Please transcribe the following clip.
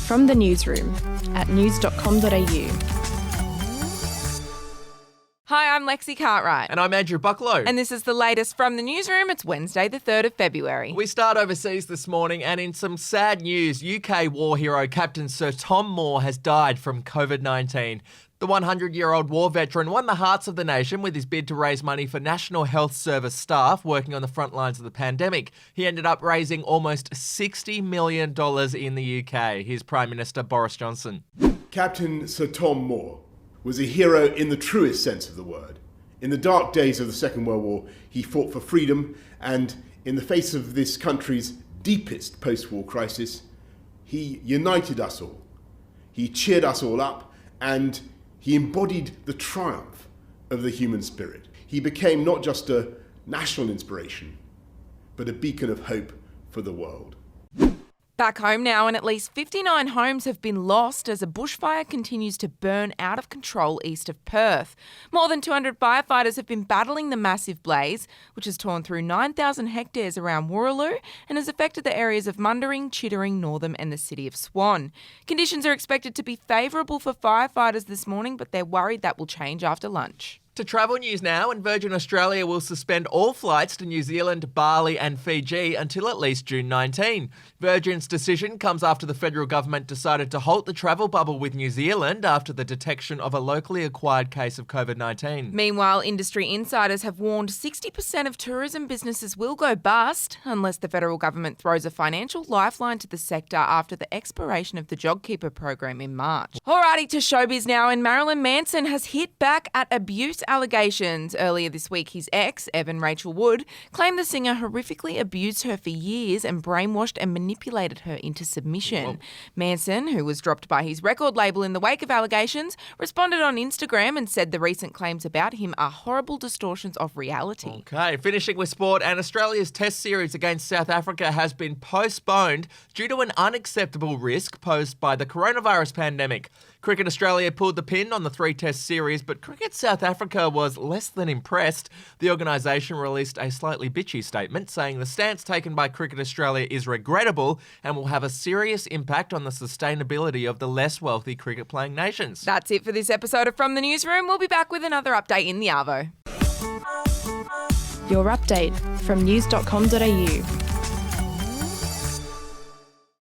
From the newsroom at news.com.au. Hi, I'm Lexi Cartwright. And I'm Andrew Bucklow. And this is the latest from the newsroom. It's Wednesday, the 3rd of February. We start overseas this morning, and in some sad news, UK war hero Captain Sir Tom Moore has died from COVID-19. The 100-year-old war veteran won the hearts of the nation with his bid to raise money for National Health Service staff working on the front lines of the pandemic. He ended up raising almost $60 million in the UK. Here's Prime Minister Boris Johnson. Captain Sir Tom Moore was a hero in the truest sense of the word. In the dark days of the Second World War, he fought for freedom, and in the face of this country's deepest post-war crisis, he united us all. He cheered us all up, and he embodied the triumph of the human spirit. He became not just a national inspiration, but a beacon of hope for the world. Back home now, and at least 59 homes have been lost as a bushfire continues to burn out of control east of Perth. More than 200 firefighters have been battling the massive blaze, which has torn through 9,000 hectares around Wooroloo and has affected the areas of Mundering, Chittering, Northam and the city of Swan. Conditions are expected to be favourable for firefighters this morning, but they're worried that will change after lunch. To travel news now, and Virgin Australia will suspend all flights to New Zealand, Bali and Fiji until at least June 19. Virgin's decision comes after the federal government decided to halt the travel bubble with New Zealand after the detection of a locally acquired case of COVID-19. Meanwhile, industry insiders have warned 60% of tourism businesses will go bust unless the federal government throws a financial lifeline to the sector after the expiration of the JobKeeper program in March. Alrighty, to showbiz now, and Marilyn Manson has hit back at abuse allegations. Earlier this week, his ex, Evan Rachel Wood, claimed the singer horrifically abused her for years and brainwashed and manipulated her into submission. Whoa. Manson, who was dropped by his record label in the wake of allegations, responded on Instagram and said the recent claims about him are horrible distortions of reality. Okay, finishing with sport, and Australia's test series against South Africa has been postponed due to an unacceptable risk posed by the coronavirus pandemic. Cricket Australia pulled the pin on the 3-test series, but Cricket South Africa was less than impressed. The organisation released a slightly bitchy statement saying the stance taken by Cricket Australia is regrettable and will have a serious impact on the sustainability of the less wealthy cricket-playing nations. That's it for this episode of From the Newsroom. We'll be back with another update in the Arvo. Your update from news.com.au.